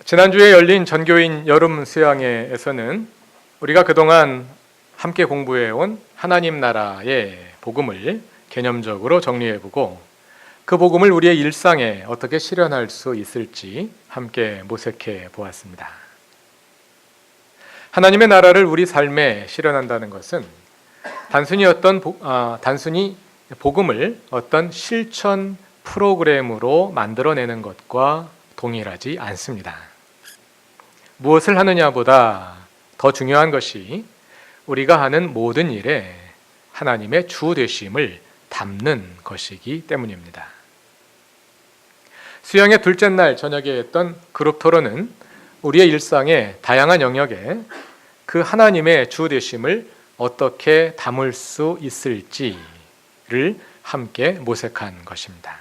지난주에 열린 전교인 여름 수양회에서는 우리가 그동안 함께 공부해온 하나님 나라의 복음을 개념적으로 정리해보고 그 복음을 우리의 일상에 어떻게 실현할 수 있을지 함께 모색해 보았습니다. 하나님의 나라를 우리 삶에 실현한다는 것은 단순히 복음을 어떤 실천 프로그램으로 만들어내는 것과 동일하지 않습니다. 무엇을 하느냐보다 더 중요한 것이 우리가 하는 모든 일에 하나님의 주 되심을 담는 것이기 때문입니다. 수양의 둘째 날 저녁에 했던 그룹 토론은 우리의 일상의 다양한 영역에 그 하나님의 주 되심을 어떻게 담을 수 있을지를 함께 모색한 것입니다.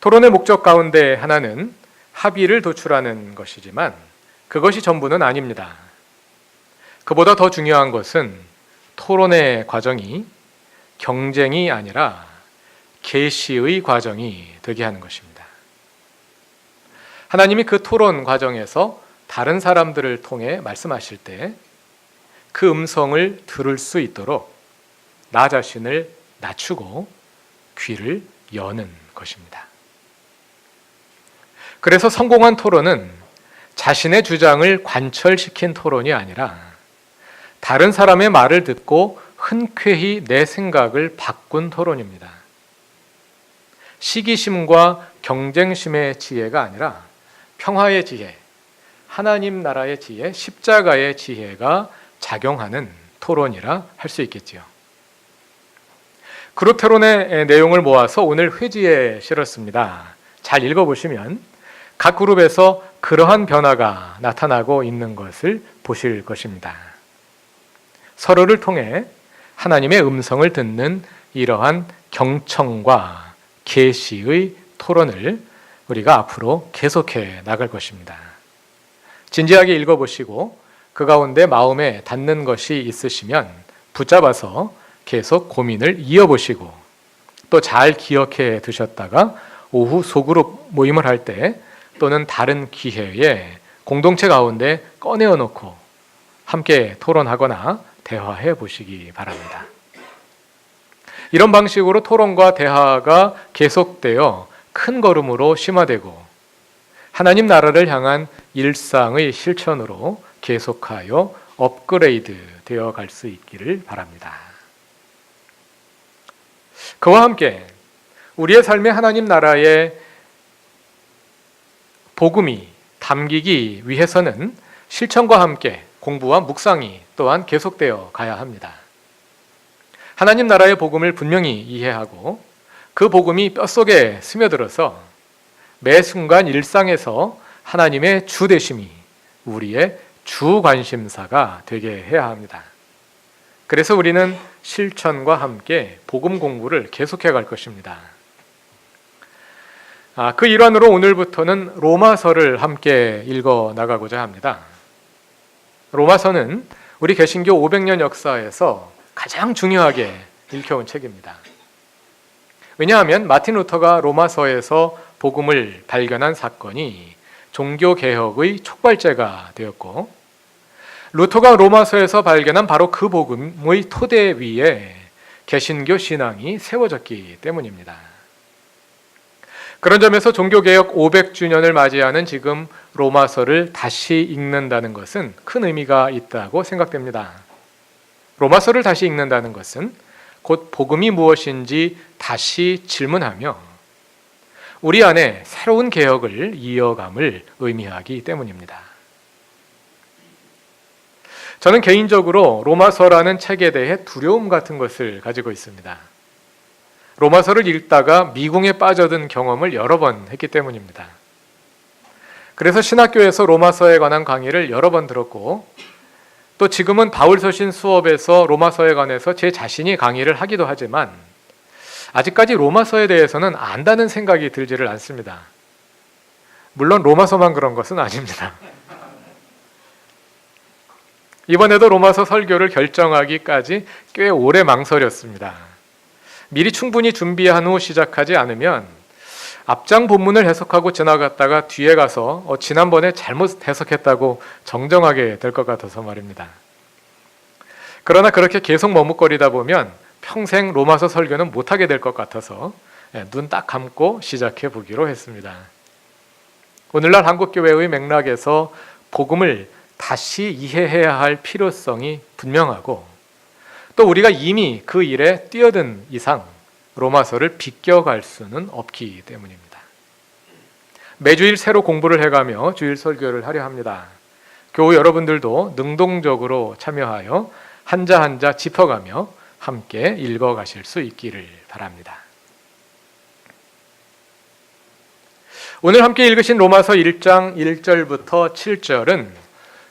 토론의 목적 가운데 하나는 합의를 도출하는 것이지만 그것이 전부는 아닙니다. 그보다 더 중요한 것은 토론의 과정이 경쟁이 아니라 계시의 과정이 되게 하는 것입니다. 하나님이 그 토론 과정에서 다른 사람들을 통해 말씀하실 때 그 음성을 들을 수 있도록 나 자신을 낮추고 귀를 여는 것입니다. 그래서 성공한 토론은 자신의 주장을 관철시킨 토론이 아니라 다른 사람의 말을 듣고 흔쾌히 내 생각을 바꾼 토론입니다. 시기심과 경쟁심의 지혜가 아니라 평화의 지혜, 하나님 나라의 지혜, 십자가의 지혜가 작용하는 토론이라 할 수 있겠지요. 그룹 토론의 내용을 모아서 오늘 회지에 실었습니다. 잘 읽어보시면 각 그룹에서 그러한 변화가 나타나고 있는 것을 보실 것입니다. 서로를 통해 하나님의 음성을 듣는 이러한 경청과 계시의 토론을 우리가 앞으로 계속해 나갈 것입니다. 진지하게 읽어보시고 그 가운데 마음에 닿는 것이 있으시면 붙잡아서 계속 고민을 이어보시고 또 잘 기억해 두셨다가 오후 소그룹 모임을 할 때 또는 다른 기회에 공동체 가운데 꺼내어 놓고 함께 토론하거나 대화해 보시기 바랍니다. 이런 방식으로 토론과 대화가 계속되어 큰 걸음으로 심화되고 하나님 나라를 향한 일상의 실천으로 계속하여 업그레이드 되어 갈 수 있기를 바랍니다. 그와 함께 우리의 삶에 하나님 나라의 복음이 담기기 위해서는 실천과 함께 공부와 묵상이 또한 계속되어 가야 합니다. 하나님 나라의 복음을 분명히 이해하고 그 복음이 뼛속에 스며들어서 매 순간 일상에서 하나님의 주 되심이 우리의 주 관심사가 되게 해야 합니다. 그래서 우리는 실천과 함께 복음 공부를 계속해 갈 것입니다. 그 일환으로 오늘부터는 로마서를 함께 읽어 나가고자 합니다. 로마서는 우리 개신교 500년 역사에서 가장 중요하게 읽혀온 책입니다. 왜냐하면 마틴 루터가 로마서에서 복음을 발견한 사건이 종교개혁의 촉발제가 되었고 루터가 로마서에서 발견한 바로 그 복음의 토대 위에 개신교 신앙이 세워졌기 때문입니다. 그런 점에서 종교개혁 500주년을 맞이하는 지금 로마서를 다시 읽는다는 것은 큰 의미가 있다고 생각됩니다. 로마서를 다시 읽는다는 것은 곧 복음이 무엇인지 다시 질문하며 우리 안에 새로운 개혁을 이어감을 의미하기 때문입니다. 저는 개인적으로 로마서라는 책에 대해 두려움 같은 것을 가지고 있습니다. 로마서를 읽다가 미궁에 빠져든 경험을 여러 번 했기 때문입니다. 그래서 신학교에서 로마서에 관한 강의를 여러 번 들었고 또 지금은 바울서신 수업에서 로마서에 관해서 제 자신이 강의를 하기도 하지만 아직까지 로마서에 대해서는 안다는 생각이 들지를 않습니다. 물론 로마서만 그런 것은 아닙니다. 이번에도 로마서 설교를 결정하기까지 꽤 오래 망설였습니다. 미리 충분히 준비한 후 시작하지 않으면 앞장 본문을 해석하고 지나갔다가 뒤에 가서 지난번에 잘못 해석했다고 정정하게 될 것 같아서 말입니다. 그러나 그렇게 계속 머뭇거리다 보면 평생 로마서 설교는 못하게 될 것 같아서 눈 딱 감고 시작해 보기로 했습니다. 오늘날 한국교회의 맥락에서 복음을 다시 이해해야 할 필요성이 분명하고 또 우리가 이미 그 일에 뛰어든 이상 로마서를 비껴갈 수는 없기 때문입니다. 매주일 새로 공부를 해가며 주일 설교를 하려 합니다. 교우 여러분들도 능동적으로 참여하여 한자 한자 짚어가며 함께 읽어가실 수 있기를 바랍니다. 오늘 함께 읽으신 로마서 1장 1절부터 7절은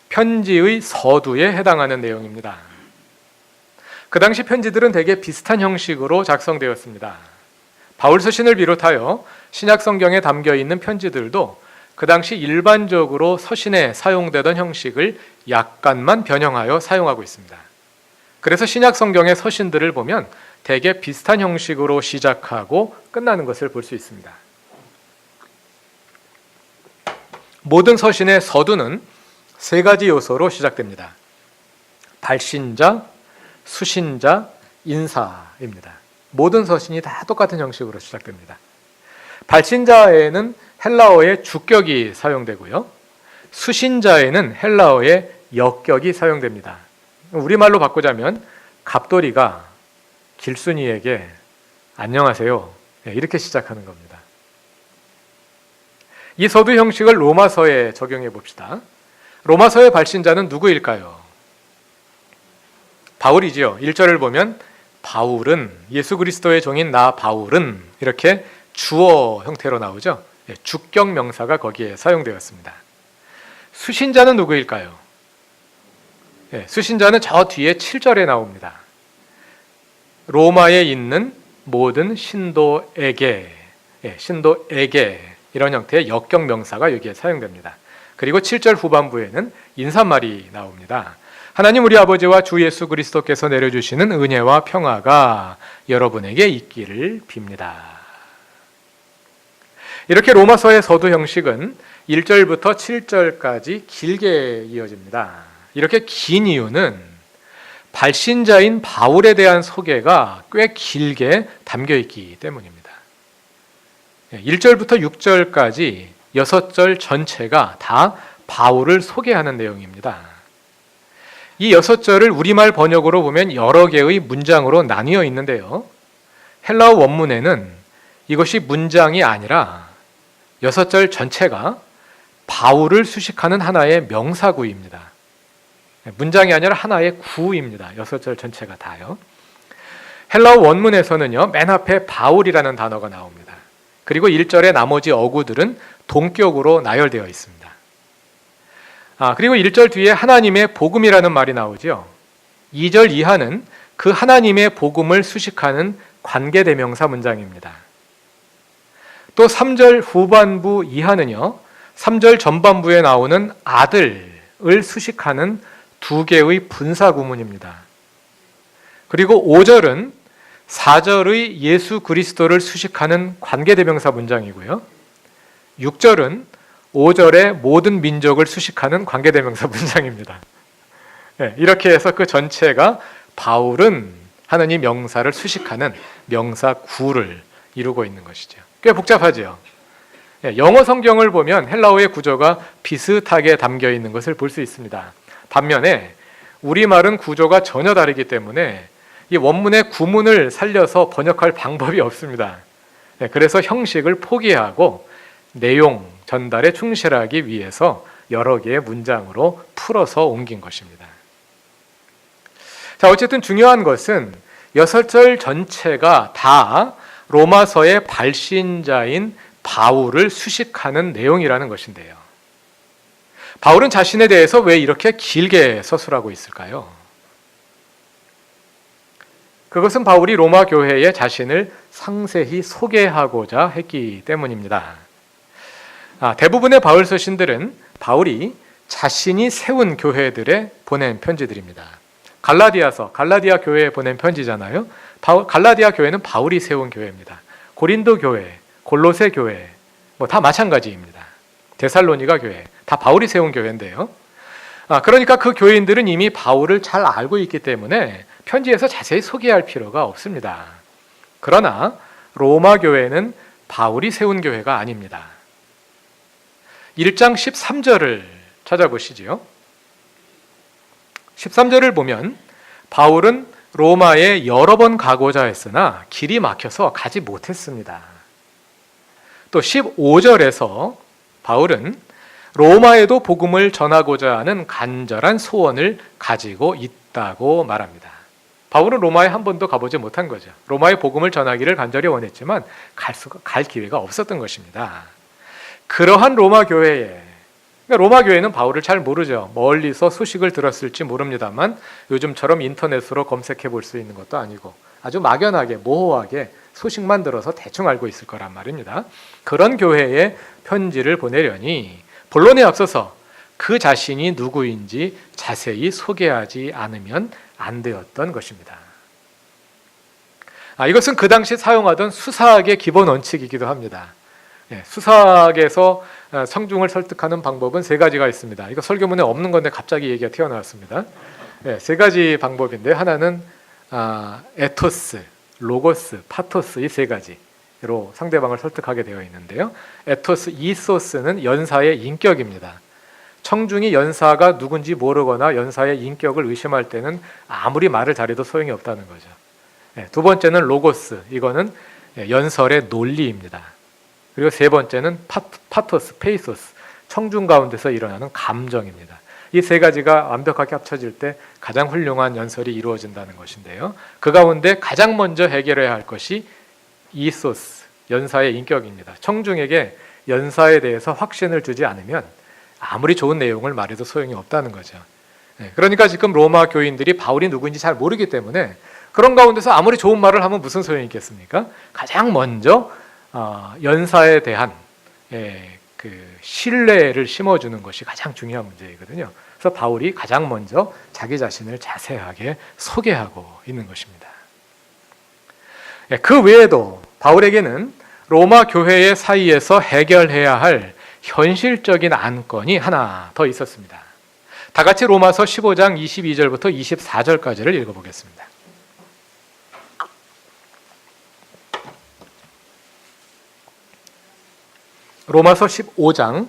편지의 서두에 해당하는 내용입니다. 그 당시 편지들은 대개 비슷한 형식으로 작성되었습니다. 바울 서신을 비롯하여 신약 성경에 담겨 있는 편지들도 그 당시 일반적으로 서신에 사용되던 형식을 약간만 변형하여 사용하고 있습니다. 그래서 신약 성경의 서신들을 보면 대개 비슷한 형식으로 시작하고 끝나는 것을 볼 수 있습니다. 모든 서신의 서두는 세 가지 요소로 시작됩니다. 발신자, 수신자, 인사입니다. 모든 서신이 다 똑같은 형식으로 시작됩니다. 발신자에는 헬라어의 주격이 사용되고요. 수신자에는 헬라어의 역격이 사용됩니다. 우리말로 바꾸자면 갑돌이가 길순이에게 안녕하세요 이렇게 시작하는 겁니다. 이 서두 형식을 로마서에 적용해 봅시다. 로마서의 발신자는 누구일까요? 바울이지요. 1절을 보면 바울은 예수 그리스도의 종인 나 바울은 이렇게 주어 형태로 나오죠. 주격 명사가 거기에 사용되었습니다. 수신자는 누구일까요? 수신자는 저 뒤에 7절에 나옵니다. 로마에 있는 모든 신도에게 이런 형태의 역격 명사가 여기에 사용됩니다. 그리고 7절 후반부에는 인사말이 나옵니다. 하나님 우리 아버지와 주 예수 그리스도께서 내려주시는 은혜와 평화가 여러분에게 있기를 빕니다. 이렇게 로마서의 서두 형식은 1절부터 7절까지 길게 이어집니다. 이렇게 긴 이유는 발신자인 바울에 대한 소개가 꽤 길게 담겨 있기 때문입니다. 1절부터 6절까지 6절 전체가 다 바울을 소개하는 내용입니다. 이 6절을 우리말 번역으로 보면 여러 개의 문장으로 나뉘어 있는데요. 헬라어 원문에는 이것이 문장이 아니라 6절 전체가 바울을 수식하는 하나의 명사구입니다. 문장이 아니라 하나의 구입니다. 6절 전체가 다요. 헬라어 원문에서는요, 맨 앞에 바울이라는 단어가 나옵니다. 그리고 1절의 나머지 어구들은 동격으로 나열되어 있습니다. 그리고 1절 뒤에 하나님의 복음이라는 말이 나오죠. 2절 이하는 그 하나님의 복음을 수식하는 관계대명사 문장입니다. 또 3절 후반부 이하는요, 3절 전반부에 나오는 아들을 수식하는 두 개의 분사 구문입니다. 그리고 5절은 4절의 예수 그리스도를 수식하는 관계대명사 문장이고요. 6절은 5절의 모든 민족을 수식하는 관계대명사 문장입니다. 이렇게 해서 그 전체가 바울은 하느님 명사를 수식하는 명사구를 이루고 있는 것이죠. 꽤 복잡하죠. 영어 성경을 보면 헬라어의 구조가 비슷하게 담겨 있는 것을 볼 수 있습니다. 반면에 우리말은 구조가 전혀 다르기 때문에 이 원문의 구문을 살려서 번역할 방법이 없습니다. 그래서 형식을 포기하고 내용 전달에 충실하기 위해서 여러 개의 문장으로 풀어서 옮긴 것입니다. 자, 어쨌든 중요한 것은 6절 전체가 다 로마서의 발신자인 바울을 수식하는 내용이라는 것인데요. 바울은 자신에 대해서 왜 이렇게 길게 서술하고 있을까요? 그것은 바울이 로마 교회에 자신을 상세히 소개하고자 했기 때문입니다. 대부분의 바울 서신들은 바울이 자신이 세운 교회들에 보낸 편지들입니다. 갈라디아 교회에 보낸 편지잖아요. 갈라디아 교회는 바울이 세운 교회입니다. 고린도 교회, 골로새 교회, 다 마찬가지입니다. 데살로니가 교회, 다 바울이 세운 교회인데요. 그러니까 그 교인들은 이미 바울을 잘 알고 있기 때문에 편지에서 자세히 소개할 필요가 없습니다. 그러나 로마 교회는 바울이 세운 교회가 아닙니다. 1장 13절을 찾아보시지요. 13절을 보면 바울은 로마에 여러 번 가고자 했으나 길이 막혀서 가지 못했습니다. 또 15절에서 바울은 로마에도 복음을 전하고자 하는 간절한 소원을 가지고 있다고 말합니다. 바울은 로마에 한 번도 가보지 못한 거죠. 로마에 복음을 전하기를 간절히 원했지만 갈 기회가 없었던 것입니다. 그러한 로마 교회에, 로마 교회는 바울을 잘 모르죠. 멀리서 소식을 들었을지 모릅니다만 요즘처럼 인터넷으로 검색해 볼 수 있는 것도 아니고 아주 막연하게 모호하게 소식만 들어서 대충 알고 있을 거란 말입니다. 그런 교회에 편지를 보내려니 본론에 앞서서 그 자신이 누구인지 자세히 소개하지 않으면 안 되었던 것입니다. 이것은 그 당시 사용하던 수사학의 기본 원칙이기도 합니다. 수사학에서 성중을 설득하는 방법은 세 가지가 있습니다. 이거 설교문에 없는 건데 갑자기 얘기가 튀어나왔습니다. 세 가지 방법인데 하나는 에토스, 로고스, 파토스 이 세 가지로 상대방을 설득하게 되어 있는데요. 에토스, 이소스는 연사의 인격입니다. 청중이 연사가 누군지 모르거나 연사의 인격을 의심할 때는 아무리 말을 잘해도 소용이 없다는 거죠. 두 번째는 로고스, 이거는 연설의 논리입니다. 그리고 세 번째는 파토스, 페이소스, 청중 가운데서 일어나는 감정입니다. 이 세 가지가 완벽하게 합쳐질 때 가장 훌륭한 연설이 이루어진다는 것인데요. 그 가운데 가장 먼저 해결해야 할 것이 이소스, 연사의 인격입니다. 청중에게 연사에 대해서 확신을 주지 않으면 아무리 좋은 내용을 말해도 소용이 없다는 거죠. 그러니까 지금 로마 교인들이 바울이 누구인지 잘 모르기 때문에 그런 가운데서 아무리 좋은 말을 하면 무슨 소용이 있겠습니까? 가장 먼저 연사에 대한 그 신뢰를 심어주는 것이 가장 중요한 문제이거든요. 그래서 바울이 가장 먼저 자기 자신을 자세하게 소개하고 있는 것입니다. 그 외에도 바울에게는 로마 교회의 사이에서 해결해야 할 현실적인 안건이 하나 더 있었습니다. 다 같이 로마서 15장 22절부터 24절까지를 읽어보겠습니다. 로마서 15장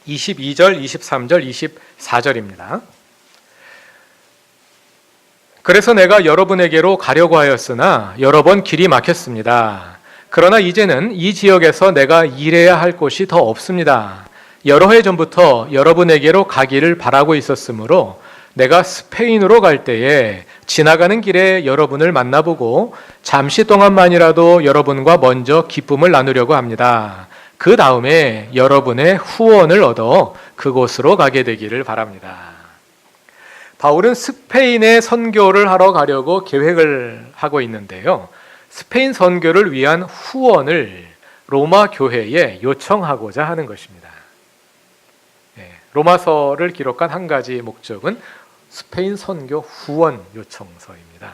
22절, 23절, 24절입니다. 그래서 내가 여러분에게로 가려고 하였으나 여러 번 길이 막혔습니다. 그러나 이제는 이 지역에서 내가 일해야 할 곳이 더 없습니다. 여러 해 전부터 여러분에게로 가기를 바라고 있었으므로 내가 스페인으로 갈 때에 지나가는 길에 여러분을 만나보고 잠시 동안만이라도 여러분과 먼저 기쁨을 나누려고 합니다. 그 다음에 여러분의 후원을 얻어 그곳으로 가게 되기를 바랍니다. 바울은 스페인에 선교를 하러 가려고 계획을 하고 있는데요. 스페인 선교를 위한 후원을 로마 교회에 요청하고자 하는 것입니다. 로마서를 기록한 한 가지 목적은 스페인 선교 후원 요청서입니다.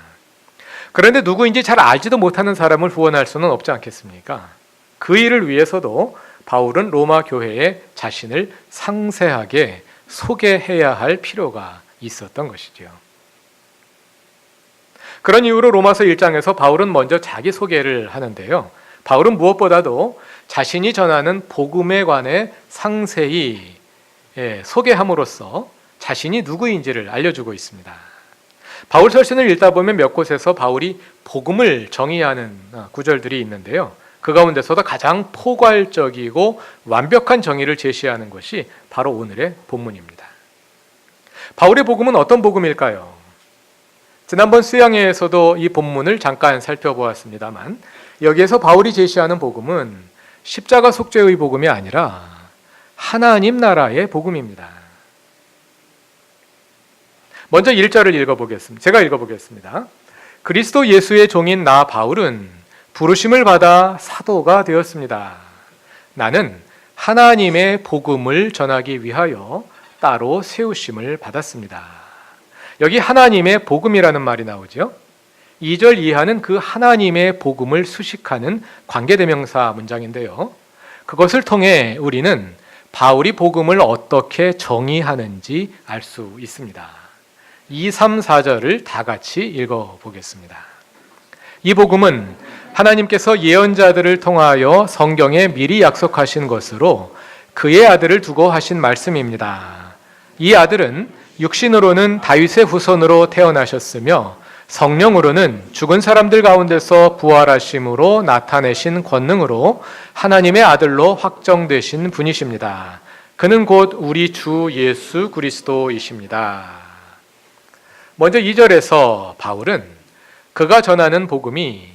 그런데 누구인지 잘 알지도 못하는 사람을 후원할 수는 없지 않겠습니까? 그 일을 위해서도 바울은 로마 교회에 자신을 상세하게 소개해야 할 필요가 있었던 것이죠. 그런 이유로 로마서 1장에서 바울은 먼저 자기 소개를 하는데요. 바울은 무엇보다도 자신이 전하는 복음에 관해 상세히 소개함으로써 자신이 누구인지를 알려주고 있습니다. 바울 서신을 읽다 보면 몇 곳에서 바울이 복음을 정의하는 구절들이 있는데요. 그 가운데서도 가장 포괄적이고 완벽한 정의를 제시하는 것이 바로 오늘의 본문입니다. 바울의 복음은 어떤 복음일까요? 지난번 수양회에서도 이 본문을 잠깐 살펴보았습니다만 여기에서 바울이 제시하는 복음은 십자가 속죄의 복음이 아니라 하나님 나라의 복음입니다. 먼저 1절을 읽어보겠습니다. 제가 읽어보겠습니다. 그리스도 예수의 종인 나 바울은 부르심을 받아 사도가 되었습니다. 나는 하나님의 복음을 전하기 위하여 따로 세우심을 받았습니다. 여기 하나님의 복음이라는 말이 나오죠. 2절 이하는 그 하나님의 복음을 수식하는 관계대명사 문장인데요. 그것을 통해 우리는 바울이 복음을 어떻게 정의하는지 알 수 있습니다. 2, 3, 4절을 다 같이 읽어보겠습니다. 이 복음은 하나님께서 예언자들을 통하여 성경에 미리 약속하신 것으로 그의 아들을 두고 하신 말씀입니다. 이 아들은 육신으로는 다윗의 후손으로 태어나셨으며 성령으로는 죽은 사람들 가운데서 부활하심으로 나타내신 권능으로 하나님의 아들로 확정되신 분이십니다. 그는 곧 우리 주 예수 그리스도이십니다. 먼저 2절에서 바울은 그가 전하는 복음이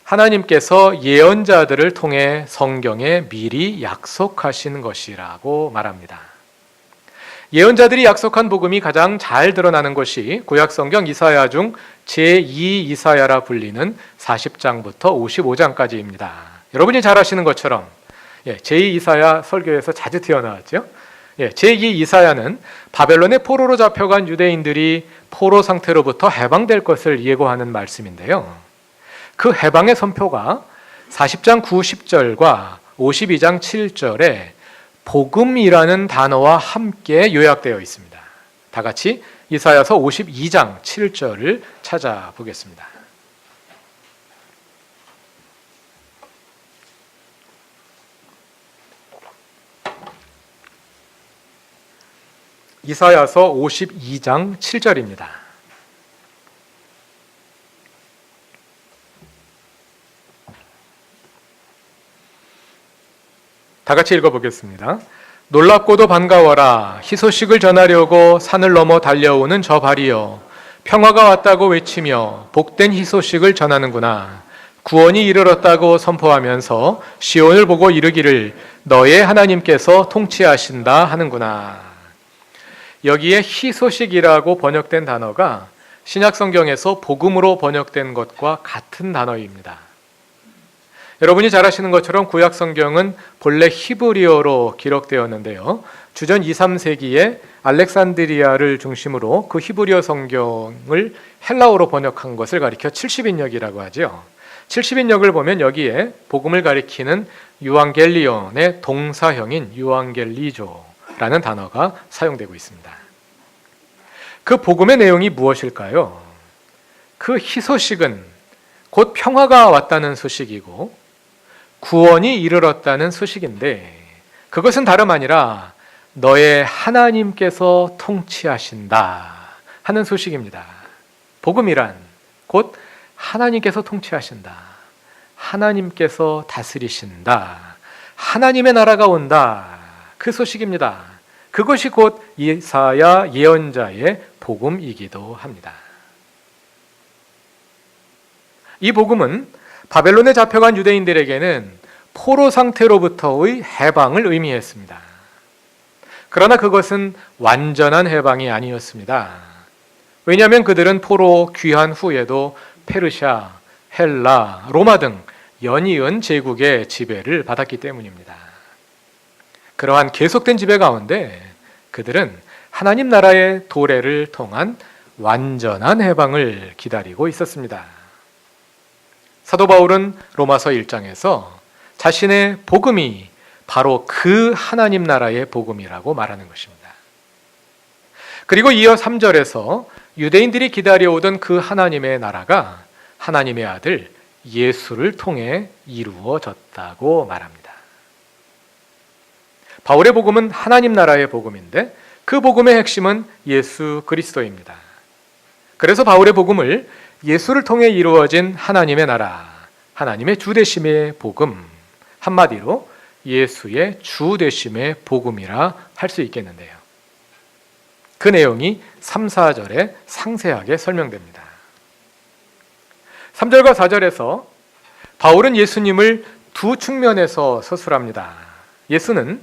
하나님께서 예언자들을 통해 성경에 미리 약속하신 것이라고 말합니다. 예언자들이 약속한 복음이 가장 잘 드러나는 것이 구약성경 이사야 중 제2 이사야라 불리는 40장부터 55장까지입니다. 여러분이 잘 아시는 것처럼 제2 이사야 설교에서 자주 튀어나왔죠. 제2 이사야는 바벨론의 포로로 잡혀간 유대인들이 포로 상태로부터 해방될 것을 예고하는 말씀인데요. 그 해방의 선포가 40장 9, 10절과 52장 7절에 복음이라는 단어와 함께 요약되어 있습니다. 다 같이 이사야서 52장 7절을 찾아보겠습니다. 이사야서 52장 7절입니다. 다 같이 읽어보겠습니다. 놀랍고도 반가워라. 희소식을 전하려고 산을 넘어 달려오는 저 발이여. 평화가 왔다고 외치며 복된 희소식을 전하는구나. 구원이 이르렀다고 선포하면서 시온을 보고 이르기를 너의 하나님께서 통치하신다 하는구나. 여기에 희소식이라고 번역된 단어가 신약성경에서 복음으로 번역된 것과 같은 단어입니다. 여러분이 잘 아시는 것처럼 구약성경은 본래 히브리어로 기록되었는데요. 주전 2, 3세기에 알렉산드리아를 중심으로 그 히브리어 성경을 헬라어로 번역한 것을 가리켜 70인역이라고 하죠. 70인역을 보면 여기에 복음을 가리키는 유앙겔리온의 동사형인 유앙겔리조라는 단어가 사용되고 있습니다. 그 복음의 내용이 무엇일까요? 그 희소식은 곧 평화가 왔다는 소식이고 구원이 이르렀다는 소식인데 그것은 다름 아니라 너의 하나님께서 통치하신다 하는 소식입니다. 복음이란 곧 하나님께서 통치하신다. 하나님께서 다스리신다. 하나님의 나라가 온다. 그 소식입니다. 그것이 곧 이사야 예언자의 복음이기도 합니다. 이 복음은 바벨론에 잡혀간 유대인들에게는 포로 상태로부터의 해방을 의미했습니다. 그러나 그것은 완전한 해방이 아니었습니다. 왜냐하면 그들은 포로 귀환 후에도 페르시아, 헬라, 로마 등 연이은 제국의 지배를 받았기 때문입니다. 그러한 계속된 지배 가운데 그들은 하나님 나라의 도래를 통한 완전한 해방을 기다리고 있었습니다. 사도 바울은 로마서 1장에서 자신의 복음이 바로 그 하나님 나라의 복음이라고 말하는 것입니다. 그리고 이어 3절에서 유대인들이 기다려오던 그 하나님의 나라가 하나님의 아들 예수를 통해 이루어졌다고 말합니다. 바울의 복음은 하나님 나라의 복음인데 그 복음의 핵심은 예수 그리스도입니다. 그래서 바울의 복음을 예수를 통해 이루어진 하나님의 나라, 하나님의 주되심의 복음, 한마디로 예수의 주되심의 복음이라 할 수 있겠는데요. 그 내용이 3, 4절에 상세하게 설명됩니다. 3절과 4절에서 바울은 예수님을 두 측면에서 서술합니다. 예수는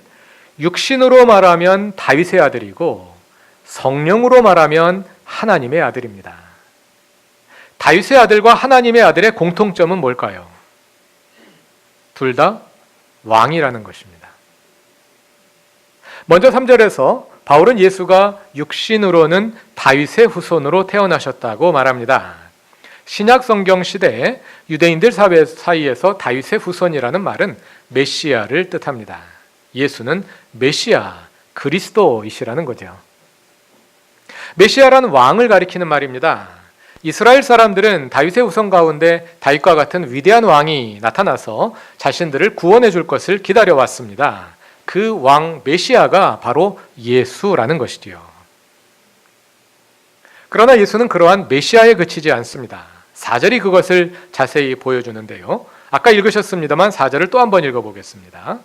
육신으로 말하면 다윗의 아들이고 성령으로 말하면 하나님의 아들입니다. 다윗의 아들과 하나님의 아들의 공통점은 뭘까요? 둘 다 왕이라는 것입니다. 먼저 3절에서 바울은 예수가 육신으로는 다윗의 후손으로 태어나셨다고 말합니다. 신약 성경 시대에 유대인들 사이에서 다윗의 후손이라는 말은 메시아를 뜻합니다. 예수는 메시아, 그리스도이시라는 거죠. 메시아라는 왕을 가리키는 말입니다. 이스라엘 사람들은 다윗의 후손 가운데 다윗과 같은 위대한 왕이 나타나서 자신들을 구원해 줄 것을 기다려왔습니다. 그 왕 메시아가 바로 예수라는 것이지요. 그러나 예수는 그러한 메시아에 그치지 않습니다. 4절이 그것을 자세히 보여주는데요. 아까 읽으셨습니다만 4절을 또 한번 읽어보겠습니다.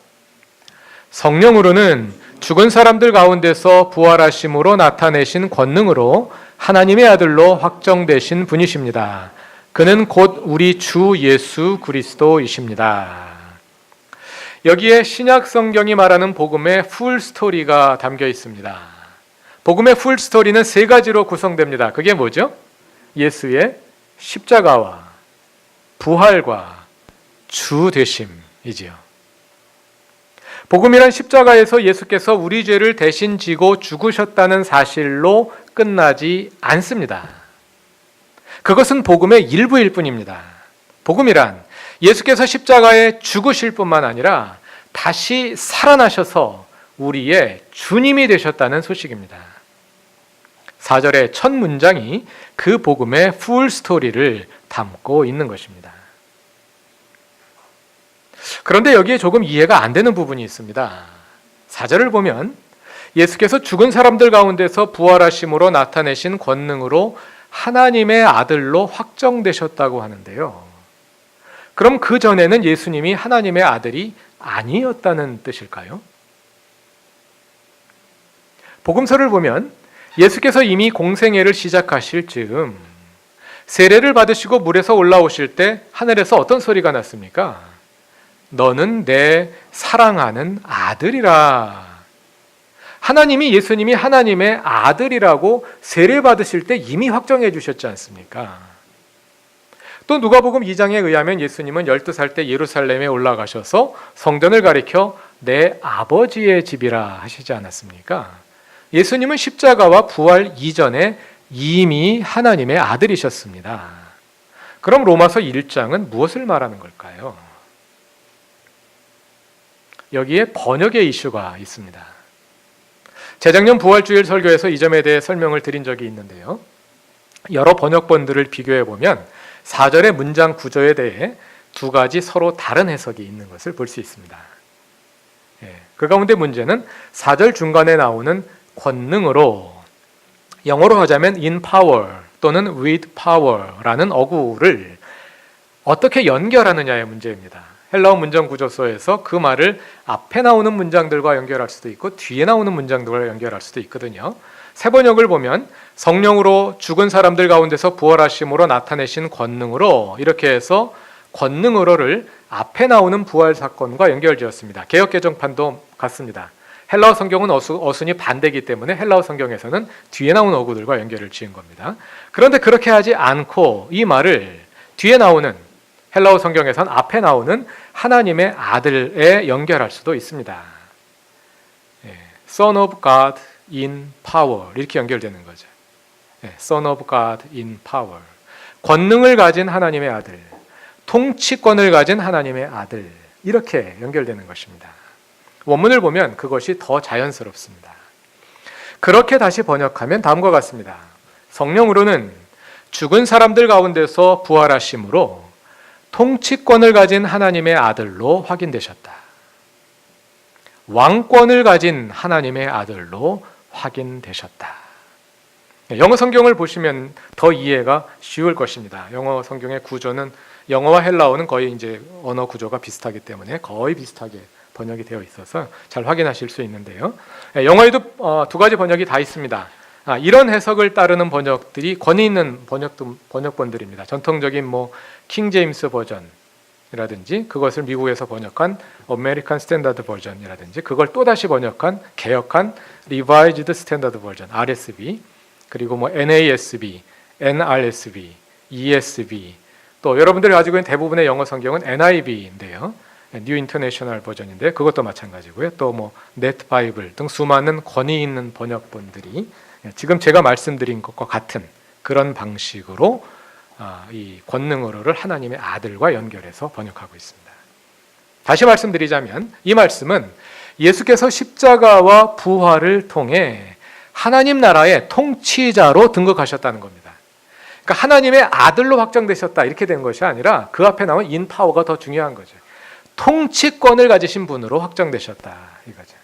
성령으로는 죽은 사람들 가운데서 부활하심으로 나타내신 권능으로 하나님의 아들로 확정되신 분이십니다. 그는 곧 우리 주 예수 그리스도이십니다. 여기에 신약 성경이 말하는 복음의 풀 스토리가 담겨 있습니다. 복음의 풀 스토리는 3가지로 구성됩니다. 그게 뭐죠? 예수의 십자가와 부활과 주 되심이지요. 복음이란 십자가에서 예수께서 우리 죄를 대신 지고 죽으셨다는 사실로 끝나지 않습니다. 그것은 복음의 일부일 뿐입니다. 복음이란 예수께서 십자가에 죽으실 뿐만 아니라 다시 살아나셔서 우리의 주님이 되셨다는 소식입니다. 4절의 첫 문장이 그 복음의 풀 스토리를 담고 있는 것입니다. 그런데 여기에 조금 이해가 안 되는 부분이 있습니다. 4절을 보면 예수께서 죽은 사람들 가운데서 부활하심으로 나타내신 권능으로 하나님의 아들로 확정되셨다고 하는데요. 그럼 그 전에는 예수님이 하나님의 아들이 아니었다는 뜻일까요? 복음서를 보면 예수께서 이미 공생애를 시작하실 즈음 세례를 받으시고 물에서 올라오실 때 하늘에서 어떤 소리가 났습니까? 너는 내 사랑하는 아들이라. 예수님이 하나님의 아들이라고 세례 받으실 때 이미 확정해 주셨지 않습니까? 또 누가복음 2장에 의하면 예수님은 12살 때 예루살렘에 올라가셔서 성전을 가리켜 내 아버지의 집이라 하시지 않았습니까? 예수님은 십자가와 부활 이전에 이미 하나님의 아들이셨습니다. 그럼 로마서 1장은 무엇을 말하는 걸까요? 여기에 번역의 이슈가 있습니다. 재작년 부활주일 설교에서 이 점에 대해 설명을 드린 적이 있는데요. 여러 번역본들을 비교해 보면 4절의 문장 구조에 대해 2가지 서로 다른 해석이 있는 것을 볼 수 있습니다. 그 가운데 문제는 4절 중간에 나오는 권능으로, 영어로 하자면 in power 또는 with power라는 어구를 어떻게 연결하느냐의 문제입니다. 헬라어 문장 구조서에서 그 말을 앞에 나오는 문장들과 연결할 수도 있고 뒤에 나오는 문장들과 연결할 수도 있거든요. 새 번역을 보면 성령으로 죽은 사람들 가운데서 부활하심으로 나타내신 권능으로, 이렇게 해서 권능으로를 앞에 나오는 부활 사건과 연결지었습니다. 개역 개정판도 같습니다. 헬라어 성경은 어순이 반대이기 때문에 헬라어 성경에서는 뒤에 나오는 어구들과 연결을 지은 겁니다. 그런데 그렇게 하지 않고 이 말을 뒤에 나오는, 헬라어 성경에서는 앞에 나오는 하나님의 아들에 연결할 수도 있습니다. Son of God in power, 이렇게 연결되는 거죠. Son of God in power, 권능을 가진 하나님의 아들, 통치권을 가진 하나님의 아들, 이렇게 연결되는 것입니다. 원문을 보면 그것이 더 자연스럽습니다. 그렇게 다시 번역하면 다음과 같습니다. 성령으로는 죽은 사람들 가운데서 부활하심으로 통치권을 가진 하나님의 아들로 확인되셨다. 왕권을 가진 하나님의 아들로 확인되셨다. 영어 성경을 보시면 더 이해가 쉬울 것입니다. 영어 성경의 구조는, 영어와 헬라어는 거의 이제 언어 구조가 비슷하기 때문에 거의 비슷하게 번역이 되어 있어서 잘 확인하실 수 있는데요. 영어에도 2가지 번역이 다 있습니다. 이런 해석을 따르는 번역들이 권위 있는 번역본들입니다. 전통적인 킹 제임스 버전이라든지, 그것을 미국에서 번역한 아메리칸 스탠다드 버전이라든지, 그걸 또다시 번역한 개역한 리바이즈드 스탠다드 버전 RSV, 그리고 NASB, NRSV, ESV, 또 여러분들이 가지고 있는 대부분의 영어 성경은 NIV인데요. 뉴 인터내셔널 버전인데 그것도 마찬가지고요. 또 넷 바이블 등 수많은 권위 있는 번역본들이 지금 제가 말씀드린 것과 같은 그런 방식으로 이 권능어로를 하나님의 아들과 연결해서 번역하고 있습니다. 다시 말씀드리자면 이 말씀은 예수께서 십자가와 부활을 통해 하나님 나라의 통치자로 등극하셨다는 겁니다. 그러니까 하나님의 아들로 확정되셨다 이렇게 된 것이 아니라 그 앞에 나온 인파워가 더 중요한 거죠. 통치권을 가지신 분으로 확정되셨다 이거죠.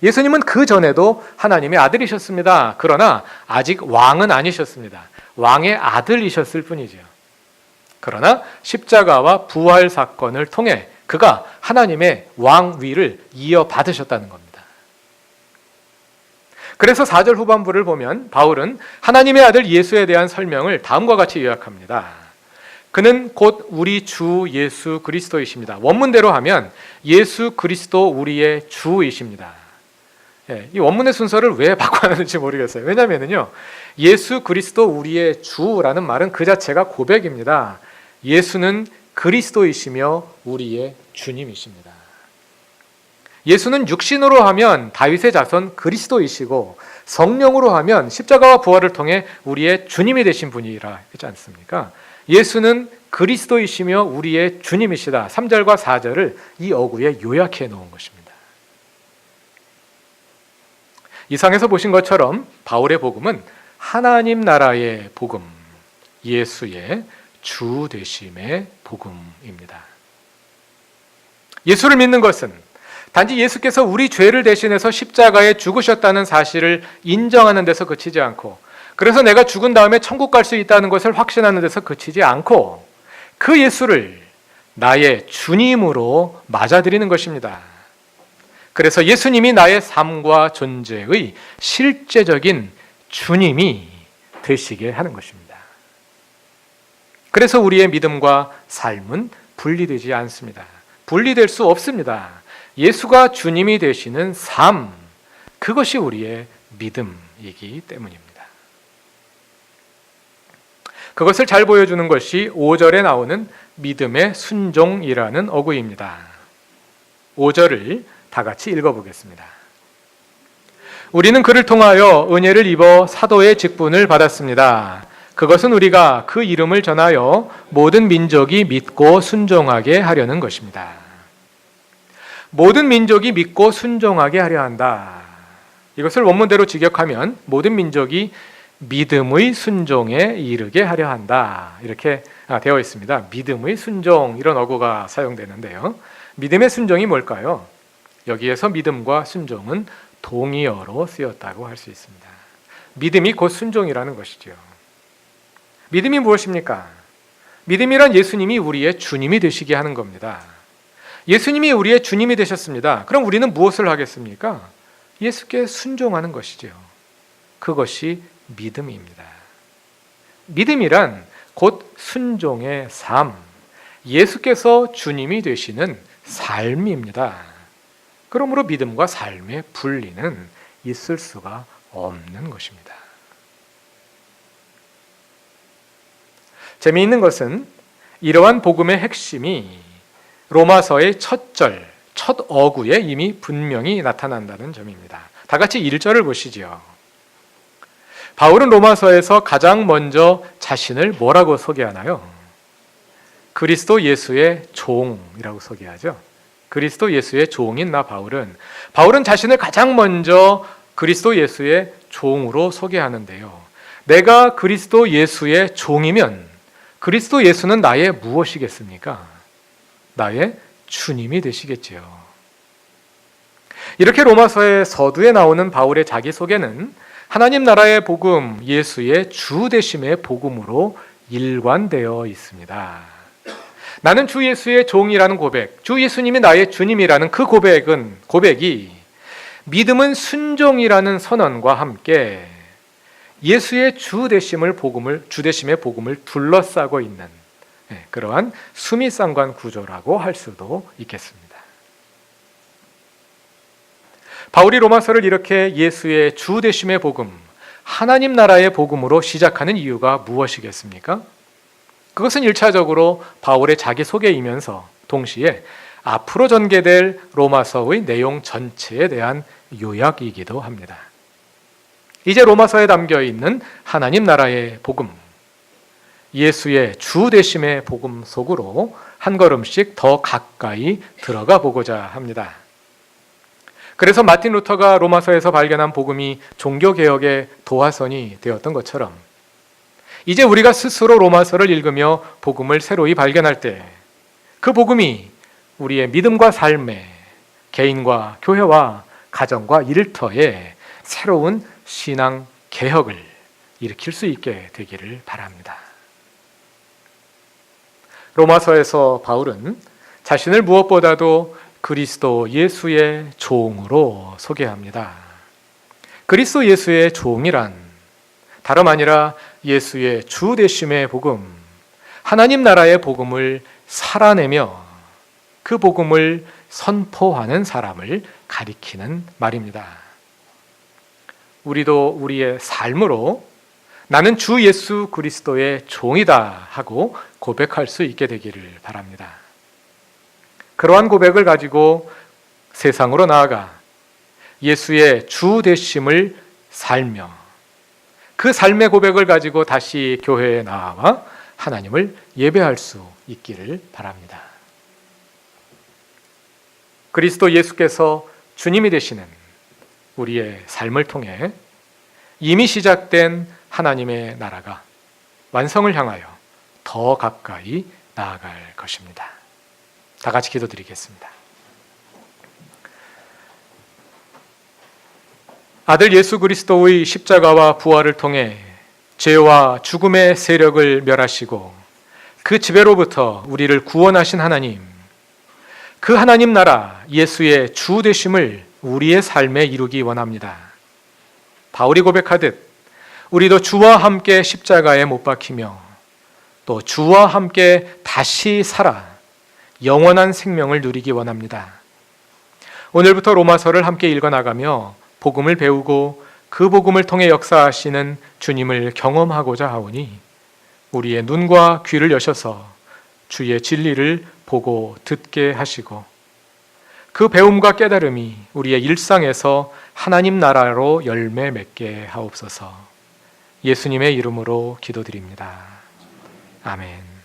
예수님은 그 전에도 하나님의 아들이셨습니다. 그러나 아직 왕은 아니셨습니다. 왕의 아들이셨을 뿐이죠. 그러나 십자가와 부활 사건을 통해 그가 하나님의 왕위를 이어받으셨다는 겁니다. 그래서 4절 후반부를 보면 바울은 하나님의 아들 예수에 대한 설명을 다음과 같이 요약합니다. 그는 곧 우리 주 예수 그리스도이십니다. 원문대로 하면 예수 그리스도 우리의 주이십니다. 이 원문의 순서를 왜 바꿔놨는지 모르겠어요. 왜냐하면요, 예수 그리스도 우리의 주라는 말은 그 자체가 고백입니다. 예수는 그리스도이시며 우리의 주님이십니다. 예수는 육신으로 하면 다윗의 자손 그리스도이시고 성령으로 하면 십자가와 부활을 통해 우리의 주님이 되신 분이라 했지 않습니까? 예수는 그리스도이시며 우리의 주님이시다. 3절과 4절을 이 어구에 요약해 놓은 것입니다. 이상에서 보신 것처럼 바울의 복음은 하나님 나라의 복음, 예수의 주 되심의 복음입니다. 예수를 믿는 것은 단지 예수께서 우리 죄를 대신해서 십자가에 죽으셨다는 사실을 인정하는 데서 그치지 않고, 그래서 내가 죽은 다음에 천국 갈 수 있다는 것을 확신하는 데서 그치지 않고 그 예수를 나의 주님으로 맞아들이는 것입니다. 그래서 예수님이 나의 삶과 존재의 실제적인 주님이 되시게 하는 것입니다. 그래서 우리의 믿음과 삶은 분리되지 않습니다. 분리될 수 없습니다. 예수가 주님이 되시는 삶, 그것이 우리의 믿음이기 때문입니다. 그것을 잘 보여주는 것이 5절에 나오는 믿음의 순종이라는 어구입니다. 5절을 다 같이 읽어보겠습니다. 우리는 그를 통하여 은혜를 입어 사도의 직분을 받았습니다. 그것은 우리가 그 이름을 전하여 모든 민족이 믿고 순종하게 하려는 것입니다. 모든 민족이 믿고 순종하게 하려 한다. 이것을 원문대로 직역하면 모든 민족이 믿음의 순종에 이르게 하려 한다. 이렇게 되어 있습니다. 믿음의 순종, 이런 어구가 사용되는데요. 믿음의 순종이 뭘까요? 여기에서 믿음과 순종은 동의어로 쓰였다고 할 수 있습니다. 믿음이 곧 순종이라는 것이죠. 믿음이 무엇입니까? 믿음이란 예수님이 우리의 주님이 되시게 하는 겁니다. 예수님이 우리의 주님이 되셨습니다. 그럼 우리는 무엇을 하겠습니까? 예수께 순종하는 것이죠. 그것이 믿음입니다. 믿음이란 곧 순종의 삶, 예수께서 주님이 되시는 삶입니다. 그러므로 믿음과 삶의 분리는 있을 수가 없는 것입니다. 재미있는 것은 이러한 복음의 핵심이 로마서의 첫 절, 첫 어구에 이미 분명히 나타난다는 점입니다. 다 같이 1절을 보시죠. 바울은 로마서에서 가장 먼저 자신을 뭐라고 소개하나요? 그리스도 예수의 종이라고 소개하죠. 그리스도 예수의 종인 나 바울은 자신을 가장 먼저 그리스도 예수의 종으로 소개하는데요. 내가 그리스도 예수의 종이면 그리스도 예수는 나의 무엇이겠습니까? 나의 주님이 되시겠지요. 이렇게 로마서의 서두에 나오는 바울의 자기소개는 하나님 나라의 복음, 예수의 주 되심의 복음으로 일관되어 있습니다. 나는 주 예수의 종이라는 고백, 주 예수님이 나의 주님이라는 그 고백이 믿음은 순종이라는 선언과 함께 예수의 주 되심의 복음을 둘러싸고 있는 그러한 수미상관 구조라고 할 수도 있겠습니다. 바울이 로마서를 이렇게 예수의 주 되심의 복음, 하나님 나라의 복음으로 시작하는 이유가 무엇이겠습니까? 그것은 1차적으로 바울의 자기소개이면서 동시에 앞으로 전개될 로마서의 내용 전체에 대한 요약이기도 합니다. 이제 로마서에 담겨 있는 하나님 나라의 복음, 예수의 주 되심의 복음 속으로 한 걸음씩 더 가까이 들어가 보고자 합니다. 그래서 마틴 루터가 로마서에서 발견한 복음이 종교개혁의 도화선이 되었던 것처럼 이제 우리가 스스로 로마서를 읽으며 복음을 새로이 발견할 때 그 복음이 우리의 믿음과 삶에, 개인과 교회와 가정과 일터에 새로운 신앙 개혁을 일으킬 수 있게 되기를 바랍니다. 로마서에서 바울은 자신을 무엇보다도 그리스도 예수의 종으로 소개합니다. 그리스도 예수의 종이란 다름 아니라 예수의 주 되심의 복음, 하나님 나라의 복음을 살아내며 그 복음을 선포하는 사람을 가리키는 말입니다. 우리도 우리의 삶으로 나는 주 예수 그리스도의 종이다 하고 고백할 수 있게 되기를 바랍니다. 그러한 고백을 가지고 세상으로 나아가 예수의 주 되심을 살며 그 삶의 고백을 가지고 다시 교회에 나와 하나님을 예배할 수 있기를 바랍니다. 그리스도 예수께서 주님이 되시는 우리의 삶을 통해 이미 시작된 하나님의 나라가 완성을 향하여 더 가까이 나아갈 것입니다. 다 같이 기도드리겠습니다. 아들 예수 그리스도의 십자가와 부활을 통해 죄와 죽음의 세력을 멸하시고 그 지배로부터 우리를 구원하신 하나님, 그 하나님 나라 예수의 주 되심을 우리의 삶에 이루기 원합니다. 바울이 고백하듯 우리도 주와 함께 십자가에 못 박히며 또 주와 함께 다시 살아 영원한 생명을 누리기 원합니다. 오늘부터 로마서를 함께 읽어나가며 복음을 배우고 그 복음을 통해 역사하시는 주님을 경험하고자 하오니 우리의 눈과 귀를 여셔서 주의 진리를 보고 듣게 하시고 그 배움과 깨달음이 우리의 일상에서 하나님 나라로 열매 맺게 하옵소서. 예수님의 이름으로 기도드립니다. 아멘.